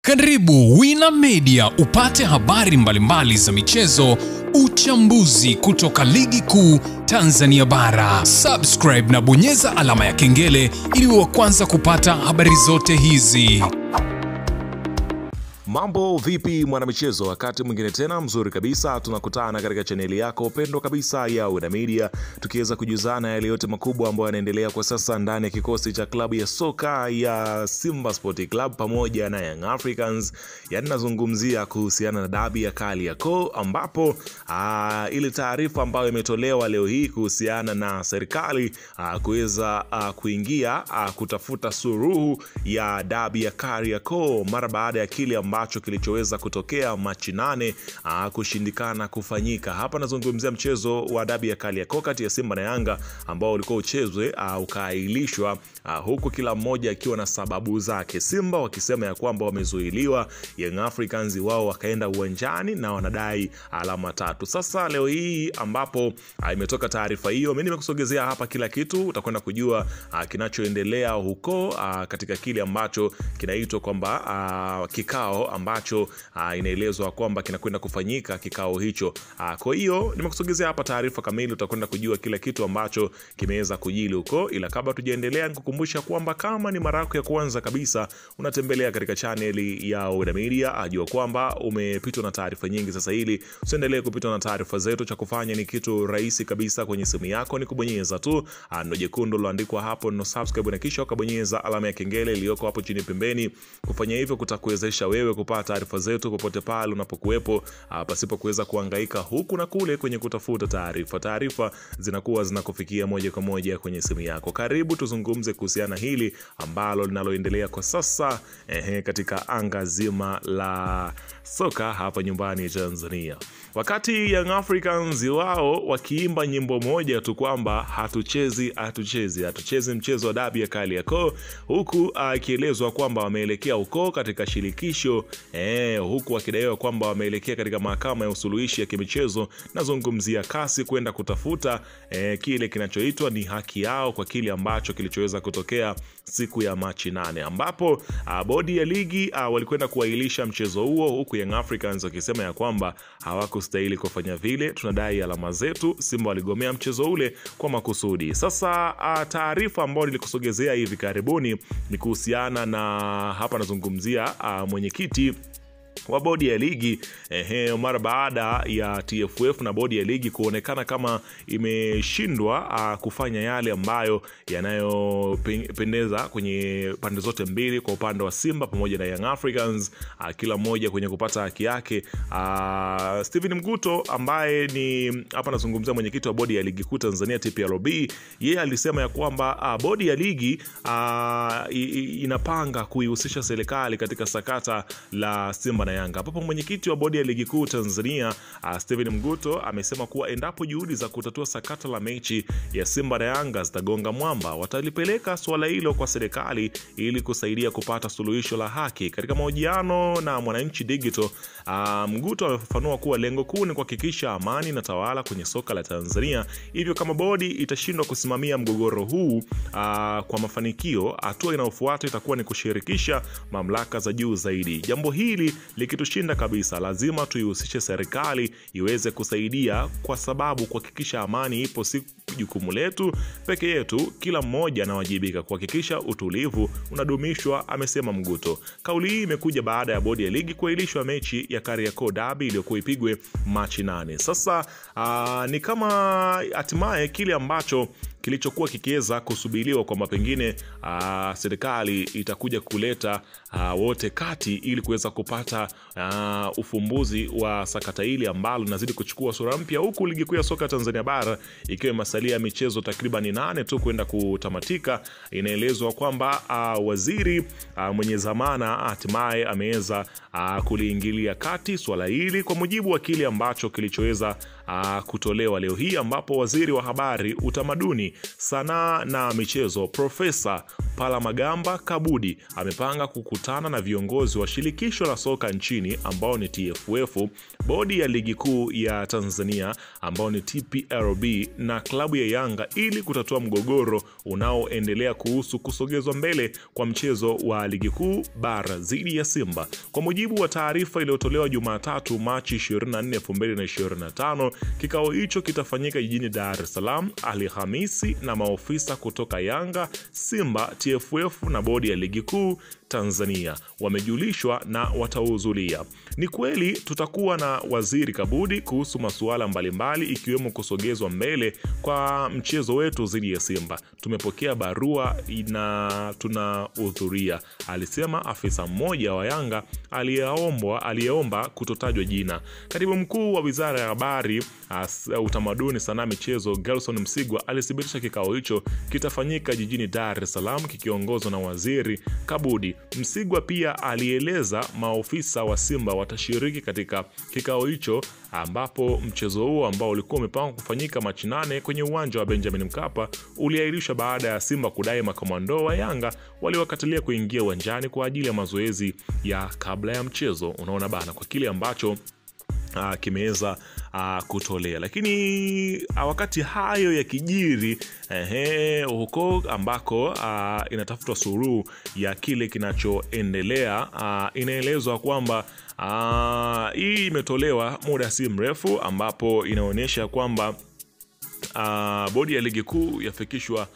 Karibu Wina Media upate habari mbalimbali za michezo, uchambuzi kutoka ligi kuu Tanzania bara. Subscribe na bonyeza alama ya kengele ili uwe wa kwanza kupata habari zote hizi. Mambo vipi mwanamichezo, wakati mwingine tena mzuri kabisa tunakutana katika chaneli yako pendwa kabisa ya Wina Media, tukiweza kujuzana yale yote makubwa ambayo yanaendelea kwa sasa ndani ya kikosi cha klabu ya soka ya Simba Sport Club pamoja na Young Africans. Yanazungumzia kuhusiana na dabi ya Kariakoo, ambapo ile taarifa ambayo imetolewa leo hii kuhusiana na serikali kuweza kuingia kutafuta suluhu ya dabi ya Kariakoo mara baada ya kile ambacho kilichoweza kutokea Machi 8 kushindikana kufanyika. Hapa nazungumzia mchezo wa dabi ya Kariakoo kati ya Simba na Yanga ambao ulikuwa uchezwe ukaahirishwa, huku kila mmoja akiwa na sababu zake. Simba wakisema ya kwamba wamezuiliwa, Young Africans wao wakaenda uwanjani na wanadai alama 3. Sasa leo hii ambapo imetoka taarifa hiyo, mimi nimekusogezea hapa kila kitu, utakwenda kujua kinachoendelea huko katika kile ambacho kinaitwa kwamba kikao ambacho inaelezwa kwamba kinakwenda kufanyika kikao hicho. Kwa hiyo nimekusogezea hapa taarifa kamili, utakwenda kujua kila kitu ambacho kimeweza kujili huko. Ila kabla tujaendelea, nikukumbusha kwamba kama ni mara yako ya kwanza kabisa unatembelea katika channel ya Wina Media, ajua kwamba umepitwa na taarifa nyingi. Sasa hili usiendelee kupitwa na taarifa zetu, cha kufanya ni kitu rahisi kabisa kwenye simu yako, ni kubonyeza tu neno jekundu liloandikwa hapo no subscribe, na kisha ukabonyeza alama ya kengele iliyoko hapo chini pembeni. Kufanya hivyo kutakuwezesha wewe kupata taarifa zetu popote pale unapokuwepo, pasipo kuweza kuhangaika huku na kule kwenye kutafuta taarifa. Taarifa zinakuwa zinakufikia moja kwa moja kwenye simu yako. Karibu tuzungumze kuhusiana hili ambalo linaloendelea kwa sasa katika anga zima la soka hapa nyumbani Tanzania. Wakati Young Africans wao wakiimba nyimbo moja tu kwamba hatuchezi mchezo wa dabi ya Kariakoo, huku akielezwa kwamba wameelekea huko katika shirikisho, huku wakidaiwa kwamba wameelekea katika mahakama ya usuluhishi ya kimichezo, nazungumzia kasi, kwenda kutafuta kile kinachoitwa ni haki yao kwa kile ambacho kilichoweza kutokea siku ya Machi 8, ambapo bodi ya ligi walikwenda kuahirisha mchezo huo, huku Young Africans wakisema ya kwamba hawakustahili kufanya vile, tunadai alama zetu. Simba waligomea mchezo ule kwa makusudi. Sasa taarifa ambayo nilikusogezea hivi karibuni ni kuhusiana na, hapa nazungumzia mwenyekiti wa bodi ya ligi mara baada ya TFF na bodi ya ligi kuonekana kama imeshindwa kufanya yale ambayo yanayopendeza kwenye pande zote mbili, kwa upande wa Simba pamoja na Young Africans, kila mmoja kwenye kupata haki yake. Steven Mguto ambaye ni, hapa nazungumzia mwenyekiti wa bodi ya ligi kuu Tanzania TPLB, yeye alisema ya kwamba bodi ya ligi inapanga kuihusisha serikali katika sakata la Simba na Yanga. Hapo mwenyekiti wa bodi ya ligi kuu Tanzania Steven Mguto amesema kuwa endapo juhudi za kutatua sakata la mechi ya Simba na Yanga zitagonga mwamba, watalipeleka swala hilo kwa serikali ili kusaidia kupata suluhisho la haki. Katika mahojiano na Mwananchi Digital, Mguto amefafanua kuwa lengo kuu ni kuhakikisha amani na tawala kwenye soka la Tanzania. Hivyo kama bodi itashindwa kusimamia mgogoro huu kwa mafanikio, hatua inayofuata itakuwa ni kushirikisha mamlaka za juu zaidi. Jambo hili likitushinda kabisa, lazima tuihusishe serikali iweze kusaidia, kwa sababu kuhakikisha amani ipo si jukumu letu peke yetu, kila mmoja anawajibika kuhakikisha utulivu unadumishwa, amesema Mguto. Kauli hii imekuja baada ya bodi ya ligi kuahirishwa mechi ya Kariakoo Derby iliyokuwa ipigwe Machi 8. Sasa ni kama hatimaye kile ambacho kilichokuwa kikiweza kusubiriwa kwamba pengine serikali itakuja kuleta wote kati ili kuweza kupata ufumbuzi wa sakata hili ambalo linazidi kuchukua sura mpya, huku ligi kuu ya soka Tanzania bara ikiwa imesalia michezo takriban 8 tu kwenda kutamatika. Inaelezwa kwamba waziri mwenye zamana hatimaye ameweza kuliingilia kati swala hili, kwa mujibu wa kile ambacho kilichoweza kutolewa leo hii, ambapo waziri wa habari, utamaduni, sanaa na michezo Profesa Palamagamba Kabudi amepanga kukutana na viongozi wa shirikisho la soka nchini ambao ni TFF, bodi ya ligi kuu ya Tanzania ambao ni TPLB na klabu ya Yanga ili kutatua mgogoro unaoendelea kuhusu kusogezwa mbele kwa mchezo wa ligi kuu bara dhidi ya Simba. Kwa mujibu wa taarifa iliyotolewa Jumatatu Machi 24, 2025, kikao hicho kitafanyika jijini Dar es Salaam Alhamisi na maofisa kutoka Yanga, Simba, TFF na bodi ya ligi kuu Tanzania wamejulishwa na watahudhuria. Ni kweli tutakuwa na Waziri Kabudi kuhusu masuala mbalimbali ikiwemo kusogezwa mbele kwa mchezo wetu dhidi ya Simba. Tumepokea barua na tunahudhuria, alisema afisa mmoja wa Yanga aliyeomba kutotajwa jina. Katibu mkuu wa Wizara ya Habari, Utamaduni, Sanaa, Michezo Gelson Msigwa alithibitisha kikao hicho kitafanyika jijini Dar es Salaam kikiongozwa na Waziri Kabudi. Msigwa pia alieleza maofisa wa Simba watashiriki katika kikao hicho, ambapo mchezo huo ambao ulikuwa umepangwa kufanyika Machi 8 kwenye uwanja wa Benjamin Mkapa uliahirishwa baada ya Simba kudai makomando wa Yanga waliwakatalia kuingia uwanjani kwa ajili ya mazoezi ya kabla ya mchezo. Unaona bana, kwa kile ambacho kimeweza kutolea. Lakini wakati hayo ya kijiri huko ambako inatafutwa suluhu ya kile kinachoendelea, inaelezwa kwamba hii imetolewa muda si mrefu, ambapo inaonyesha kwamba bodi ya ligi kuu yafikishwa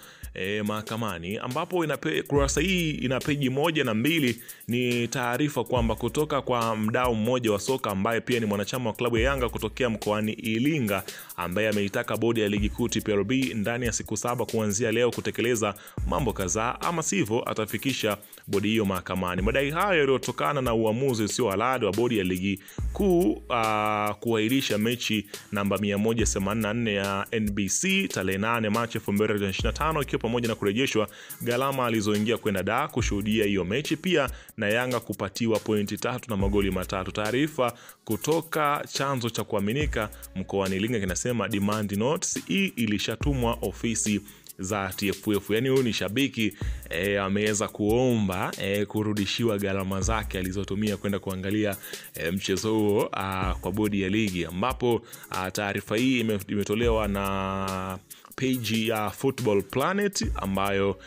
mahakamani, ambapo kurasa hii ina peji 1 na 2. Ni taarifa kwamba kutoka kwa mdau mmoja wa soka ambaye pia ni mwanachama wa klabu ya Yanga kutokea mkoani Iringa, ambaye ameitaka bodi ya ligi kuu TPLB ndani ya siku 7 kuanzia leo kutekeleza mambo kadhaa, ama sivyo atafikisha bodi hiyo mahakamani. Madai hayo yaliyotokana na uamuzi usio halali wa bodi ya ligi kuu kuahirisha mechi namba 184 ya NBC tarehe 8 Machi 2025, ikiwa pamoja na kurejeshwa gharama alizoingia kwenda Dar kushuhudia hiyo mechi, pia na Yanga kupatiwa pointi 3 na magoli 3. Taarifa kutoka chanzo cha kuaminika mkoani Iringa kinasema demand notes hii ilishatumwa ofisi za TFF. Yani huyu ni shabiki ameweza kuomba kurudishiwa gharama zake alizotumia kwenda kuangalia mchezo huo kwa bodi ya ligi, ambapo taarifa hii imetolewa na page ya Football Planet ambayo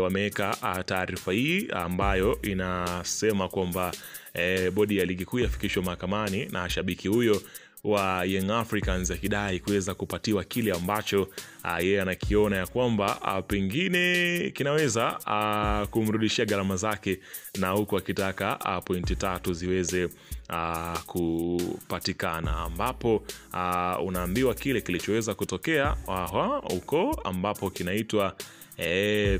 wameweka taarifa hii ambayo inasema kwamba bodi ya ligi kuu yafikishwa mahakamani na shabiki huyo wa Young Africans akidai kuweza kupatiwa kile ambacho yeye anakiona ya kwamba pengine kinaweza kumrudishia gharama zake, na huku akitaka pointi 3 ziweze kupatikana, ambapo unaambiwa kile kilichoweza kutokea huko ambapo kinaitwa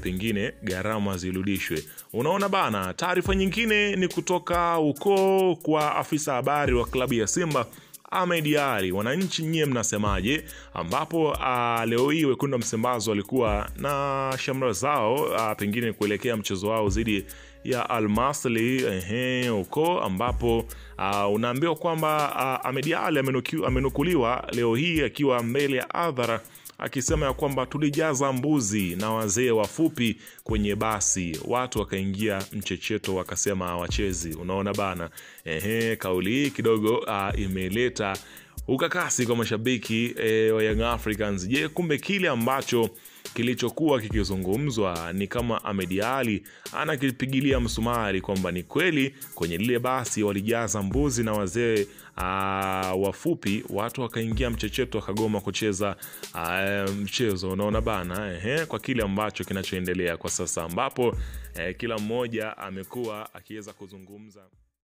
pengine gharama zirudishwe. Unaona bana, taarifa nyingine ni kutoka huko kwa afisa habari wa klabu ya Simba Ahmed Ally. Wananchi nyie mnasemaje? Ambapo leo hii wekundu wa Msimbazi walikuwa na shamra zao pengine kuelekea mchezo wao dhidi ya Al Masry huko, ambapo unaambiwa kwamba Ahmed Ally amenukuliwa leo hii akiwa mbele ya hadhara akisema ya kwamba tulijaza mbuzi na wazee wafupi kwenye basi, watu wakaingia mchecheto wakasema hawachezi. Unaona bana, kauli hii kidogo imeleta ukakasi kwa mashabiki wa Young Africans. Je, kumbe kile ambacho kilichokuwa kikizungumzwa ni kama Ahmed Ally anakipigilia msumari kwamba ni kweli kwenye lile basi walijaza mbuzi na wazee wafupi, watu wakaingia mchecheto wakagoma kucheza mchezo. Unaona bana, kwa kile ambacho kinachoendelea kwa sasa, ambapo kila mmoja amekuwa akiweza kuzungumza.